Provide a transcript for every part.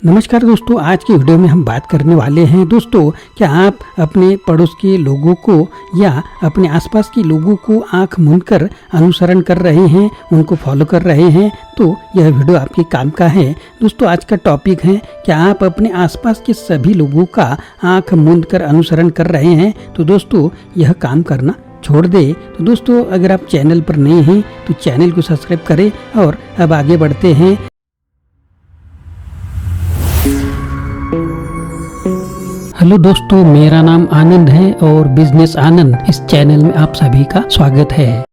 नमस्कार दोस्तों, आज की वीडियो में हम बात करने वाले हैं दोस्तों, क्या आप अपने पड़ोस के लोगों को या अपने आसपास के लोगों को आंख मूंदकर अनुसरण कर रहे हैं, उनको फॉलो कर रहे हैं? तो यह वीडियो आपके काम का है। दोस्तों, आज का टॉपिक है, क्या आप अपने आसपास के सभी लोगों का आंख मूंदकर अनुसरण कर रहे हैं? तो दोस्तों, यह काम करना छोड़ दे। तो दोस्तों, अगर आप चैनल पर नए हैं तो चैनल को सब्सक्राइब करें और अब आगे बढ़ते हैं। हेलो दोस्तों, मेरा नाम आनंद है और बिजनेस आनंद इस चैनल में आप सभी का स्वागत है।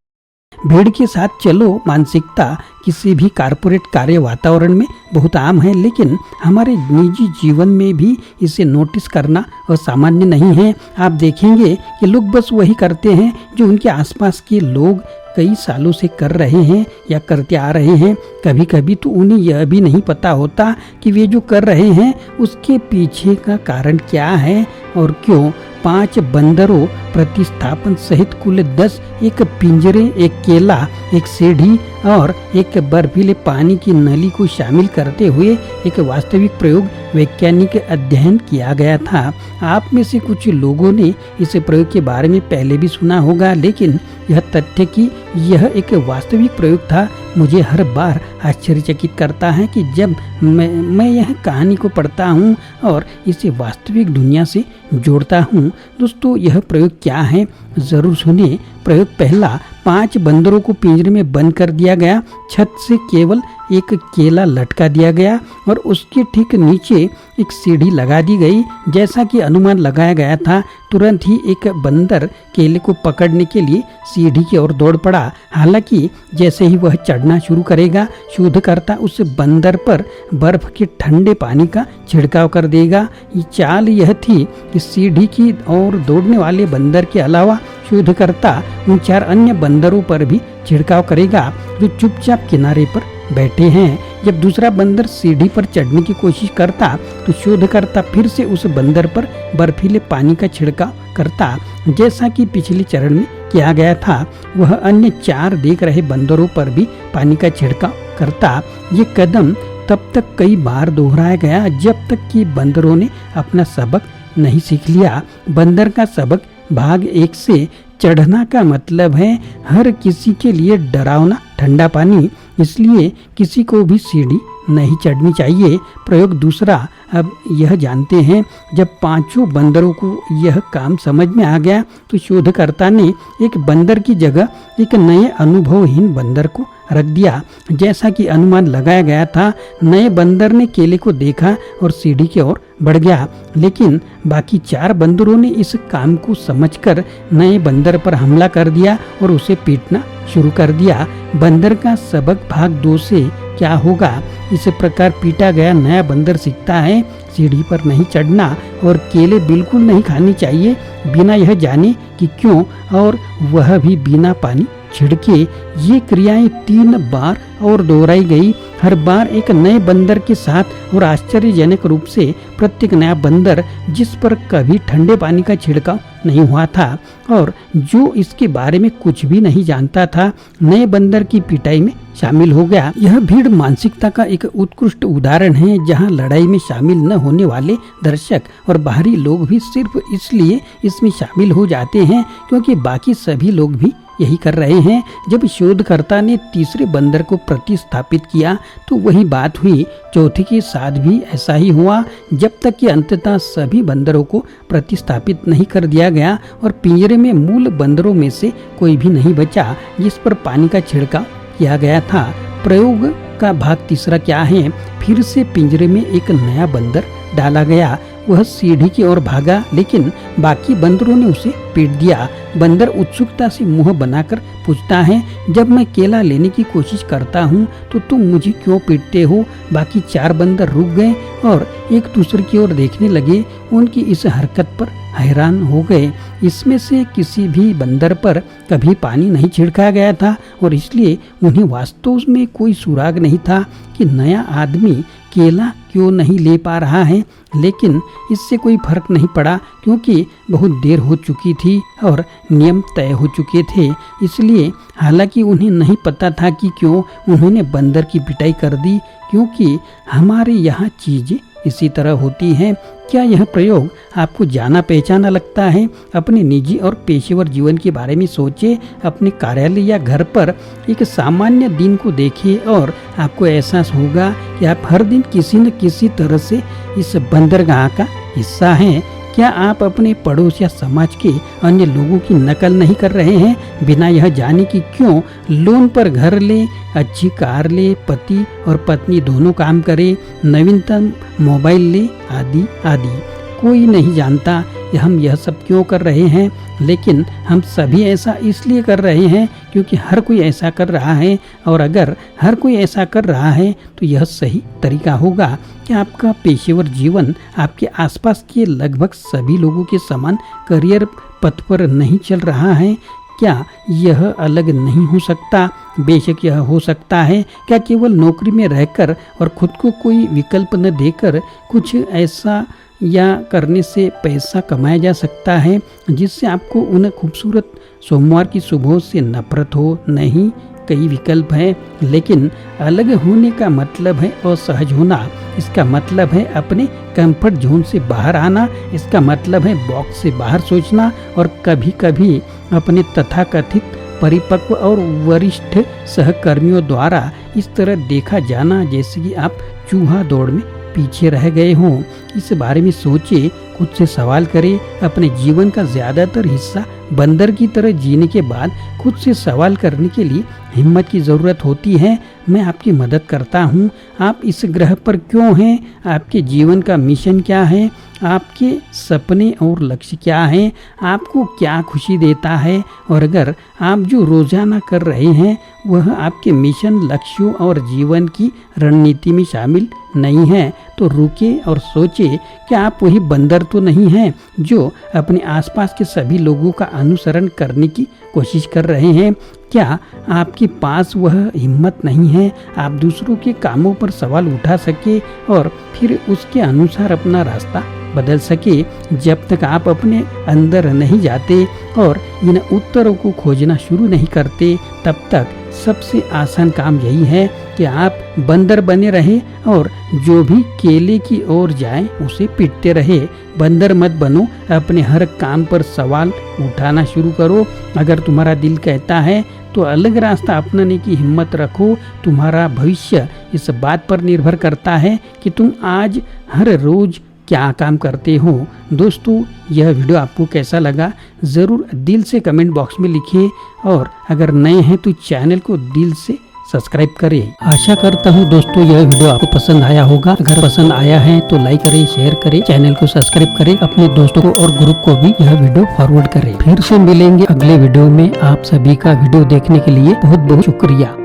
भीड़ के साथ चलो मानसिकता किसी भी कारपोरेट कार्य वातावरण में बहुत आम है, लेकिन हमारे निजी जीवन में भी इसे नोटिस करना असामान्य नहीं है। आप देखेंगे कि लोग बस वही करते हैं जो उनके आसपास के लोग कई सालों से कर रहे हैं या करते आ रहे हैं। कभी कभी तो उन्हें यह भी नहीं पता होता कि वे जो कर रहे हैं उसके पीछे का कारण क्या है और क्यों। 5 बंदरों प्रतिस्थापन सहित कुल 10, एक पिंजरे, एक केला, एक सीढ़ी और एक बर्फीले पानी की नली को शामिल करते हुए एक वास्तविक प्रयोग वैज्ञानिक अध्ययन किया गया था। आप में से कुछ लोगों ने इस प्रयोग के बारे में पहले भी सुना होगा, लेकिन यह तथ्य कि यह एक वास्तविक प्रयोग था मुझे हर बार आश्चर्यचकित करता है कि जब मैं यह कहानी को पढ़ता हूँ और इसे वास्तविक दुनिया से जोड़ता हूँ। दोस्तों, यह प्रयोग क्या है ज़रूर सुनिए। प्रयोग पहला, 5 बंदरों को पिंजरे में बंद कर दिया गया। छत से केवल एक केला लटका दिया गया और उसके ठीक नीचे एक सीढ़ी लगा दी गई। जैसा कि अनुमान लगाया गया था, तुरंत ही एक बंदर केले को पकड़ने के लिए सीढ़ी की ओर दौड़ पड़ा। हालांकि जैसे ही वह चढ़ना शुरू करेगा, शोधकर्ता उस बंदर पर बर्फ के ठंडे पानी का छिड़काव कर देगा। ये चाल यह थी कि सीढ़ी की ओर दौड़ने वाले बंदर के अलावा शोधकर्ता उन 4 अन्य बंदरों पर भी छिड़काव करेगा जो चुपचाप किनारे पर बैठे हैं। जब दूसरा बंदर सीढ़ी पर चढ़ने की कोशिश करता तो शोधकर्ता फिर से उस बंदर पर बर्फीले पानी का छिड़काव करता, जैसा कि पिछले चरण में किया गया था। वह अन्य 4 देख रहे बंदरों पर भी पानी का छिड़काव करता। ये कदम तब तक कई बार दोहराया गया जब तक कि बंदरों ने अपना सबक नहीं सीख लिया। बंदर का सबक भाग 1 से चढ़ना का मतलब है हर किसी के लिए डरावना ठंडा पानी, इसलिए किसी को भी सीढ़ी नहीं चढ़नी चाहिए। प्रयोग दूसरा, अब यह जानते हैं, जब 5 बंदरों को यह काम समझ में आ गया तो शोधकर्ता ने एक बंदर की जगह एक नए अनुभवहीन बंदर को रख दिया। जैसा कि अनुमान लगाया गया था, नए बंदर ने केले को देखा और सीढ़ी की ओर बढ़ गया, लेकिन बाकी 4 बंदरों ने इस काम को समझकर नए बंदर पर हमला कर दिया और उसे पीटना शुरू कर दिया। बंदर का सबक भाग 2 से क्या होगा? इस प्रकार पीटा गया नया बंदर सीखता है सीढ़ी पर नहीं चढ़ना और केले बिल्कुल नहीं खाने चाहिए बिना यह जाने कि क्यों, और वह भी बिना पानी छिड़के। ये क्रियाएं 3 बार और दोहराई गई, हर बार एक नए बंदर के साथ, और आश्चर्यजनक रूप से प्रत्येक नया बंदर जिस पर कभी ठंडे पानी का छिड़काव नहीं हुआ था और जो इसके बारे में कुछ भी नहीं जानता था, नए बंदर की पिटाई में शामिल हो गया। यह भीड़ मानसिकता का एक उत्कृष्ट उदाहरण है, जहां लड़ाई में शामिल न होने वाले दर्शक और बाहरी लोग भी सिर्फ इसलिए इसमें शामिल हो जाते हैं क्योंकि बाकी सभी लोग भी यही कर रहे हैं। जब शोधकर्ता ने तीसरे बंदर को प्रतिस्थापित किया तो वही बात हुई। चौथे के साथ भी ऐसा ही हुआ, जब तक कि अंततः सभी बंदरों को प्रतिस्थापित नहीं कर दिया गया और पिंजरे में मूल बंदरों में से कोई भी नहीं बचा जिस पर पानी का छिड़काव किया गया था। प्रयोग का भाग तीसरा क्या है? फिर से पिंजरे में एक नया बंदर डाला गया। वह सीढ़ी की ओर भागा, लेकिन बाकी बंदरों ने उसे पीट दिया। बंदर उत्सुकता से मुंह बनाकर पूछता है, जब मैं केला लेने की कोशिश करता हूँ तो तुम मुझे क्यों पीटते हो? बाकी 4 बंदर रुक गए और एक दूसरे की ओर देखने लगे। उनकी इस हरकत पर हैरान हो गए। इसमें से किसी भी बंदर पर कभी पानी नहीं छिड़का गया था और इसलिए उन्हें वास्तव में कोई सुराग नहीं था कि नया आदमी केला क्यों नहीं ले पा रहा है। लेकिन इससे कोई फर्क नहीं पड़ा क्योंकि बहुत देर हो चुकी थी और नियम तय हो चुके थे। इसलिए हालांकि उन्हें नहीं पता था कि क्यों उन्होंने बंदर की पिटाई कर दी, क्योंकि हमारे यहाँ चीज़ें इसी तरह होती हैं। क्या यह प्रयोग आपको जाना पहचाना लगता है? अपने निजी और पेशेवर जीवन के बारे में सोचे। अपने कार्यालय या घर पर एक सामान्य दिन को देखिए और आपको एहसास होगा कि आप हर दिन किसी न किसी तरह से इस बंदरगाह का हिस्सा हैं। क्या आप अपने पड़ोस या समाज के अन्य लोगों की नकल नहीं कर रहे हैं, बिना यह जाने कि क्यों लोन पर घर ले, अच्छी कार ले, पति और पत्नी दोनों काम करें, नवीनतम मोबाइल ले, आदि आदि। कोई नहीं जानता कि हम यह सब क्यों कर रहे हैं, लेकिन हम सभी ऐसा इसलिए कर रहे हैं क्योंकि हर कोई ऐसा कर रहा है। और अगर हर कोई ऐसा कर रहा है तो यह सही तरीका होगा कि आपका पेशेवर जीवन आपके आसपास के लगभग सभी लोगों के समान करियर पथ पर नहीं चल रहा है। क्या यह अलग नहीं हो सकता? बेशक यह हो सकता है। क्या केवल नौकरी में रहकर और खुद को कोई विकल्प न देकर कुछ ऐसा या करने से पैसा कमाया जा सकता है जिससे आपको उन खूबसूरत सोमवार की सुबह से नफरत हो? नहीं, कई विकल्प है, लेकिन अलग होने का मतलब है असहज होना। इसका मतलब है अपने कंफर्ट जोन से बाहर आना। इसका मतलब है बॉक्स से बाहर सोचना और कभी कभी अपने तथाकथित परिपक्व और वरिष्ठ सहकर्मियों द्वारा इस तरह देखा जाना जैसे कि आप चूहा दौड़ में पीछे रह गए हों। इस बारे में सोचे, खुद से सवाल करें। अपने जीवन का ज़्यादातर हिस्सा बंदर की तरह जीने के बाद खुद से सवाल करने के लिए हिम्मत की ज़रूरत होती है। मैं आपकी मदद करता हूँ। आप इस ग्रह पर क्यों हैं? आपके जीवन का मिशन क्या है? आपके सपने और लक्ष्य क्या हैं? आपको क्या खुशी देता है? और अगर आप जो रोजाना कर रहे हैं वह आपके मिशन, लक्ष्यों और जीवन की रणनीति में शामिल नहीं है तो रुके और सोचे कि आप वही बंदर तो नहीं हैं जो अपने आसपास के सभी लोगों का अनुसरण करने की कोशिश कर रहे हैं। क्या आपके पास वह हिम्मत नहीं है आप दूसरों के कामों पर सवाल उठा सके और फिर उसके अनुसार अपना रास्ता बदल सके? जब तक आप अपने अंदर नहीं जाते और इन उत्तरों को खोजना शुरू नहीं करते, तब तक सबसे आसान काम यही है कि आप बंदर बने रहे और जो भी केले की ओर जाए उसे पीटते रहे। बंदर मत बनो, अपने हर काम पर सवाल उठाना शुरू करो। अगर तुम्हारा दिल कहता है तो अलग रास्ता अपनाने की हिम्मत रखो। तुम्हारा भविष्य इस बात पर निर्भर करता है कि तुम आज हर रोज क्या काम करते हो। दोस्तों, यह वीडियो आपको कैसा लगा ज़रूर दिल से कमेंट बॉक्स में लिखिए और अगर नए हैं तो चैनल को दिल से सब्सक्राइब करें। आशा करता हूँ दोस्तों यह वीडियो आपको पसंद आया होगा। अगर पसंद आया है तो लाइक करें, शेयर करें, चैनल को सब्सक्राइब करें, अपने दोस्तों को और ग्रुप को भी यह वीडियो फॉरवर्ड करें। फिर से मिलेंगे अगले वीडियो में। आप सभी का वीडियो देखने के लिए बहुत बहुत शुक्रिया।